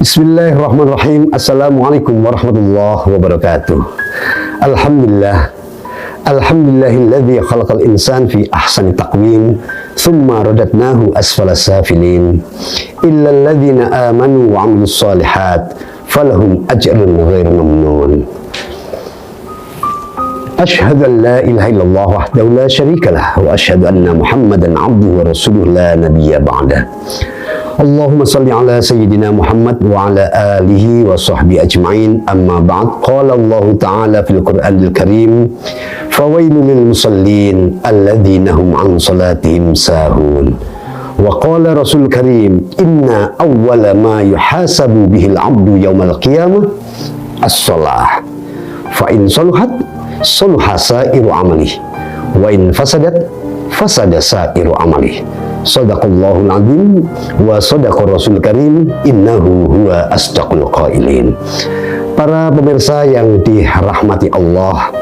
Bismillahirrahmanirrahim. Assalamualaikum warahmatullahi wabarakatuh. Alhamdulillah. Alhamdulillahilladzi khalaqal insan fi ahsani taqwim thumma radadnahu asfala safilin illal ladzina amanu wa 'amilus shalihat falahum ajrun ghairu mamnun. Asyhadu an la ilaha illallah wahdahu la syarikalah wa asyhadu anna Muhammadan 'abduhu wa rasuluhu la nabiyya ba'dah. Allahumma salli ala sayyidina Muhammad wa ala alihi wa sahbihi ajma'in, amma ba'd. Qala Allah ta'ala fil Qur'anil Karim, fawailul lil musallin alladzina hum an salatihim sahun. Wa qala Rasul Karim, inna awwala ma yuhasabu bihil 'abdu yaumal qiyamah as-shalah. Fa in saluhat saluha sa'iru amalihi wa in fasadat fasada sa'iru amalihi. Sadaqallahul azim wa sadaqar Rasul Karim, innahu huwa asdaqul qailin. Para pemirsa yang dirahmati Allah,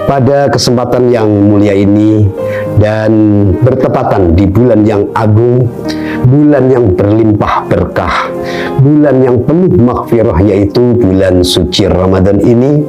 pada kesempatan yang mulia ini dan bertepatan di bulan yang agung, bulan yang berlimpah berkah, bulan yang penuh maghfirah, yaitu bulan suci Ramadan ini,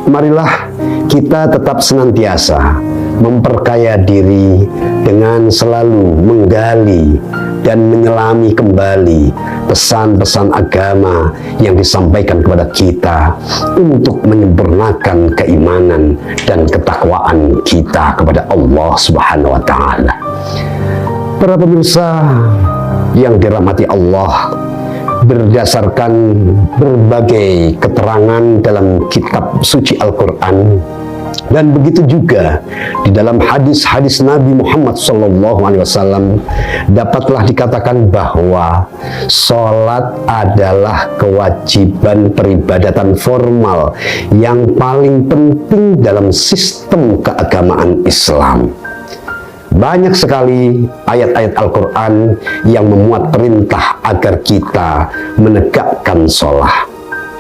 marilah kita tetap senantiasa memperkaya diri dengan selalu menggali dan menyelami kembali pesan-pesan agama yang disampaikan kepada kita untuk menyempurnakan keimanan dan ketakwaan kita kepada Allah Subhanahu wa Ta'ala. Para pemirsa yang dirahmati Allah, berdasarkan berbagai keterangan dalam kitab suci Al-Quran, dan begitu juga di dalam hadis-hadis Nabi Muhammad SAW, dapatlah dikatakan bahwa sholat adalah kewajiban peribadatan formal yang paling penting dalam sistem keagamaan Islam. Banyak sekali ayat-ayat Al-Quran yang memuat perintah agar kita menegakkan sholat,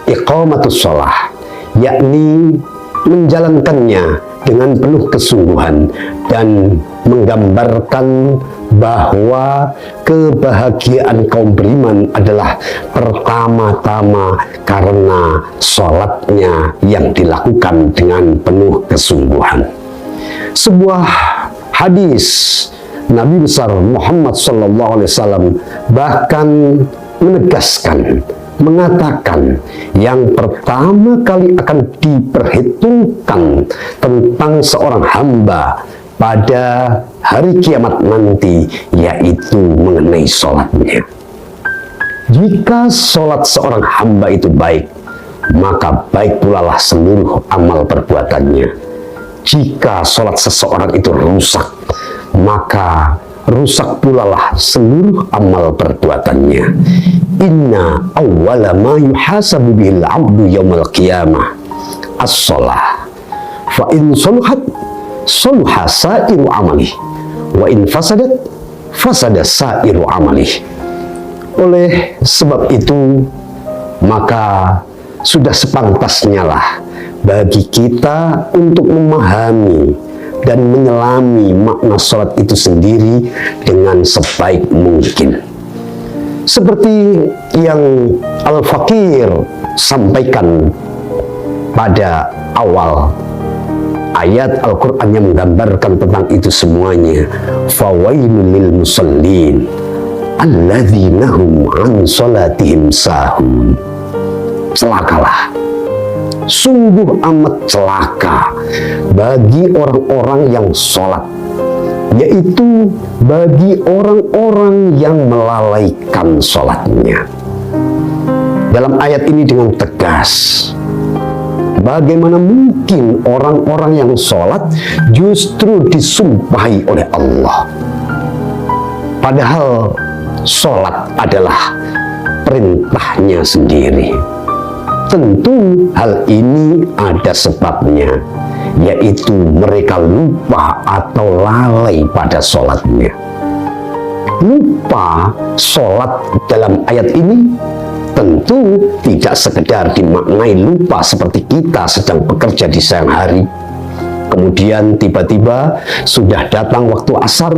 iqamatus sholat, yakni menjalankannya dengan penuh kesungguhan dan menggambarkan bahwa kebahagiaan kaum beriman adalah pertama-tama karena sholatnya yang dilakukan dengan penuh kesungguhan. Sebuah hadis Nabi besar Muhammad SAW bahkan menegaskan, mengatakan yang pertama kali akan diperhitungkan tentang seorang hamba pada hari kiamat nanti, yaitu mengenai sholatnya. Jika sholat seorang hamba itu baik, maka baik pula lah seluruh amal perbuatannya. Jika sholat seseorang itu rusak, maka rusak pula lah seluruh amal perbuatannya. Inna awwala ma yuhasabu bihil 'abdu yaumal qiyamah as-shalah. Fa in saluhat saluha sa'iru amalih wa in fasadat fasada sa'iru amalih. Oleh sebab itu, maka sudah sepantasnya lah bagi kita untuk memahami dan menyelami makna sholat itu sendiri dengan sebaik mungkin. Seperti yang Al-Fakir sampaikan pada awal ayat Al-Quran yang menggambarkan tentang itu semuanya. Fawailul lil musallin alladzina hum an salatihim sahun. Celakalah, sungguh amat celaka bagi orang-orang yang sholat, yaitu bagi orang-orang yang melalaikan sholatnya. Dalam ayat ini dengan tegas, bagaimana mungkin orang-orang yang sholat justru disumpahi oleh Allah, padahal sholat adalah perintahnya sendiri. Tentu hal ini ada sebabnya, yaitu mereka lupa atau lalai pada sholatnya. Lupa sholat dalam ayat ini tentu tidak sekedar dimaknai lupa seperti kita sedang bekerja di siang hari, kemudian tiba-tiba sudah datang waktu asar,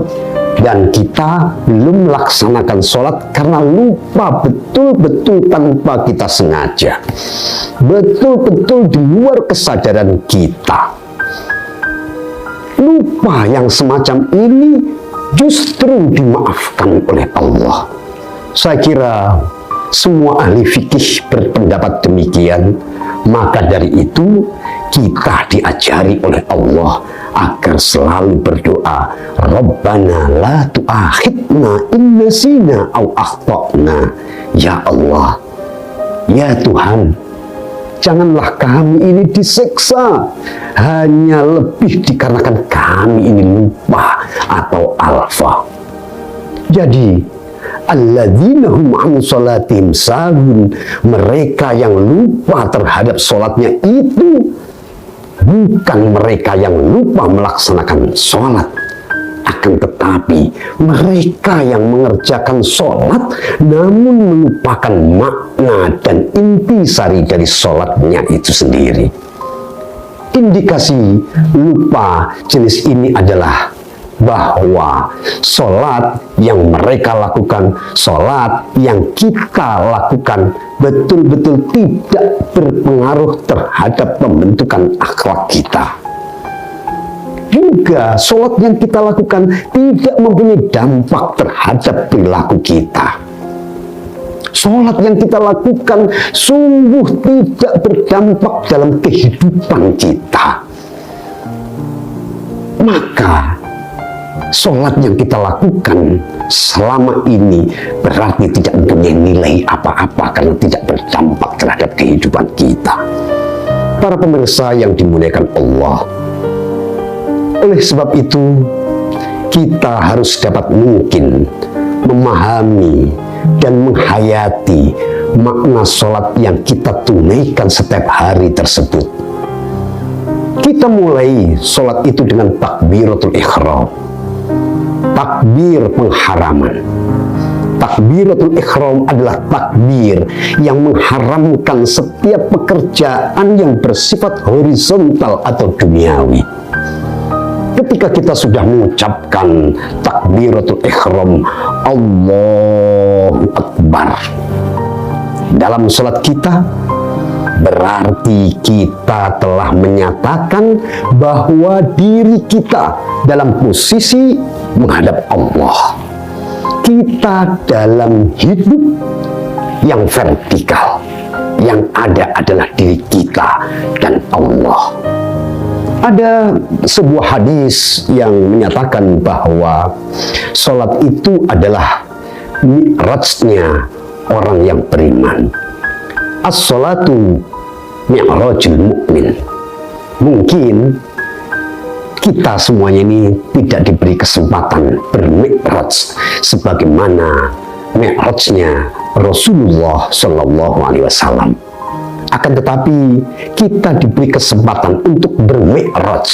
dan kita belum melaksanakan sholat karena lupa betul-betul tanpa kita sengaja, betul-betul di luar kesadaran kita. Lupa yang semacam ini justru dimaafkan oleh Allah. Saya kira semua ahli fikih berpendapat demikian. Maka dari itu kita diajari oleh Allah agar selalu berdoa, Rabbana la tu'akhidna in nasina aw akhtana. Ya Allah, ya Tuhan, janganlah kami ini disiksa hanya lebih dikarenakan kami ini lupa atau alfa. Jadi alladzina hum an sholatihim sahun, mereka yang lupa terhadap sholatnya itu bukan mereka yang lupa melaksanakan sholat, akan tetapi mereka yang mengerjakan sholat namun melupakan makna dan intisari dari sholatnya itu sendiri. Indikasi lupa jenis ini adalah bahwa sholat yang mereka lakukan, sholat yang kita lakukan betul-betul tidak berpengaruh terhadap pembentukan akhlak kita. Juga sholat yang kita lakukan tidak mempunyai dampak terhadap perilaku kita. Sholat yang kita lakukan sungguh tidak berdampak dalam kehidupan kita. Maka sholat yang kita lakukan selama ini berarti tidak mempunyai nilai apa-apa karena tidak berdampak terhadap kehidupan kita. Para pemirsa yang dimuliakan Allah, oleh sebab itu kita harus dapat mungkin memahami dan menghayati makna sholat yang kita tunaikan setiap hari tersebut. Kita mulai sholat itu dengan takbiratul ihram, takbir pengharaman. Takbiratul ihram adalah takbir yang mengharamkan setiap pekerjaan yang bersifat horizontal atau duniawi. Ketika kita sudah mengucapkan takbiratul ihram, Allahu Akbar dalam sholat kita, berarti kita telah menyatakan bahwa diri kita dalam posisi menghadap Allah. Kita dalam hidup yang vertikal, yang ada adalah diri kita dan Allah. Ada sebuah hadis yang menyatakan bahwa sholat itu adalah mi'rajnya orang yang beriman. As-sholatu mi'rajul mu'min. Mungkin kita semuanya ini tidak diberi kesempatan bermi'raj sebagaimana mi'rajnya Rasulullah Shallallahu Alaihi Wasallam. Akan tetapi kita diberi kesempatan untuk bermi'raj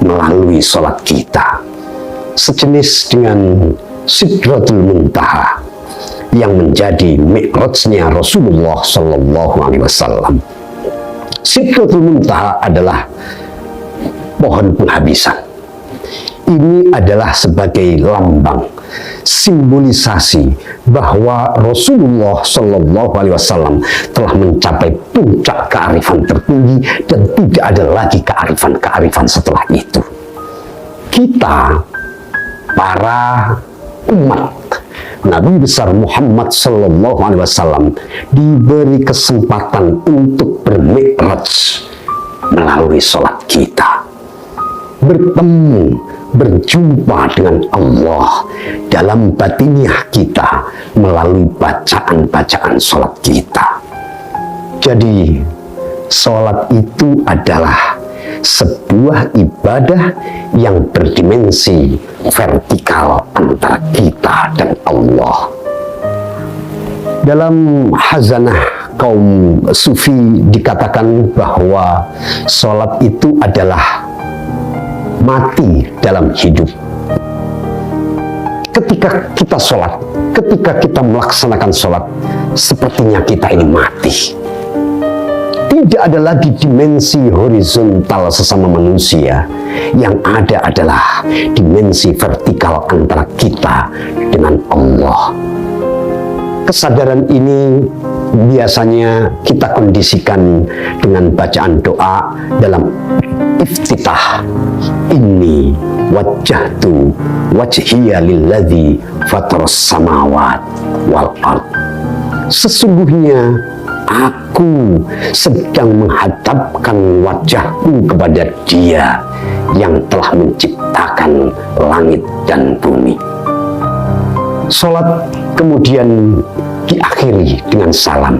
melalui sholat kita, sejenis dengan Sidratul Muntaha yang menjadi mi'rajnya Rasulullah Shallallahu Alaihi Wasallam. Sidratul Muntaha adalah pohon penghabisan. Ini adalah sebagai lambang, simbolisasi bahwa Rasulullah Shallallahu Alaihi Wasallam telah mencapai puncak kearifan tertinggi dan tidak ada lagi kearifan-kearifan setelah itu. Kita, para umat Nabi besar Muhammad Shallallahu Alaihi Wasallam, diberi kesempatan untuk bermi'raj melalui sholat kita, bertemu, berjumpa dengan Allah dalam batiniah kita melalui bacaan-bacaan sholat kita. Jadi sholat itu adalah sebuah ibadah yang berdimensi vertikal antara kita dan Allah. Dalam Hazanah kaum Sufi dikatakan bahwa sholat itu adalah mati dalam hidup. Ketika kita sholat, ketika kita melaksanakan sholat, sepertinya kita ini mati. Tidak ada lagi dimensi horizontal sesama manusia. Yang ada adalah dimensi vertikal antara kita dengan Allah. Kesadaran ini biasanya kita kondisikan dengan bacaan doa dalam iftitah. Inni wajjahtu wajhiya lilladzi fataras samawat wal ard. Sesungguhnya aku sedang menghadapkan wajahku kepada Dia yang telah menciptakan langit dan bumi. Salat kemudian diakhiri dengan salam.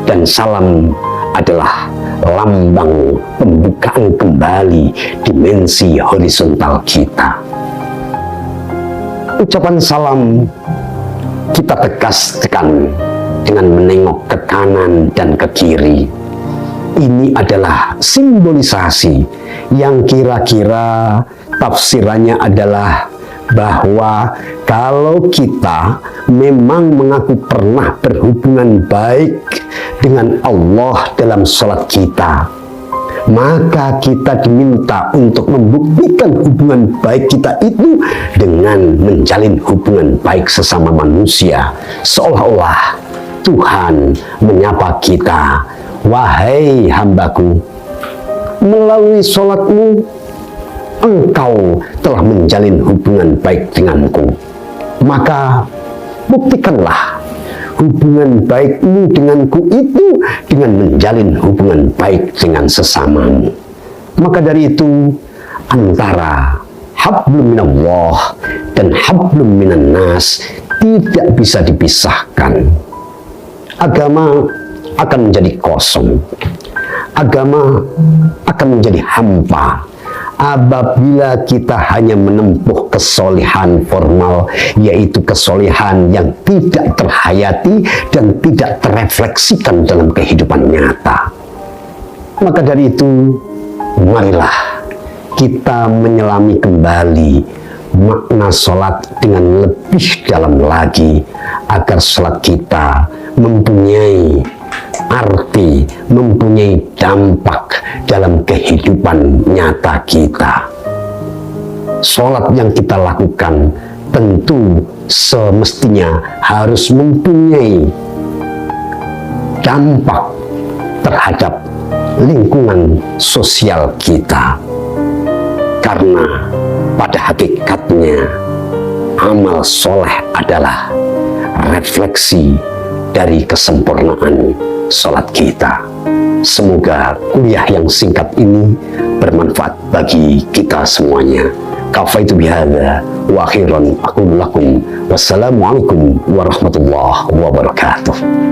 Dan salam adalah lambang pembukaan kembali dimensi horizontal kita. Ucapan salam kita tegaskan dengan menengok ke kanan dan ke kiri. Ini adalah simbolisasi yang kira-kira tafsirannya adalah bahwa kalau kita memang mengaku pernah berhubungan baik dengan Allah dalam sholat kita, maka kita diminta untuk membuktikan hubungan baik kita itu dengan menjalin hubungan baik sesama manusia. Seolah-olah Tuhan menyapa kita, wahai hambaku, melalui sholatmu engkau telah menjalin hubungan baik denganku. Maka buktikanlah hubungan baikmu denganku itu dengan menjalin hubungan baik dengan sesamamu. Maka dari itu, antara hablum minallah dan hablum minan nas tidak bisa dipisahkan. Agama akan menjadi kosong. Agama akan menjadi hampa apabila kita hanya menempuh kesolehan formal, yaitu kesolehan yang tidak terhayati dan tidak terefleksikan dalam kehidupan nyata. Maka dari itu, marilah kita menyelami kembali makna sholat dengan lebih dalam lagi, agar sholat kita mempunyai arti, mempunyai dampak dalam kehidupan nyata kita. Sholat yang kita lakukan tentu semestinya harus mempunyai dampak terhadap lingkungan sosial kita. Karena pada hakikatnya amal soleh adalah refleksi dari kesempurnaan sholat kita. Semoga kuliah yang singkat ini bermanfaat bagi kita semuanya. Kafaitu bihadza wa akhiran aqulu lakum wassalamualaikum warahmatullahi wabarakatuh.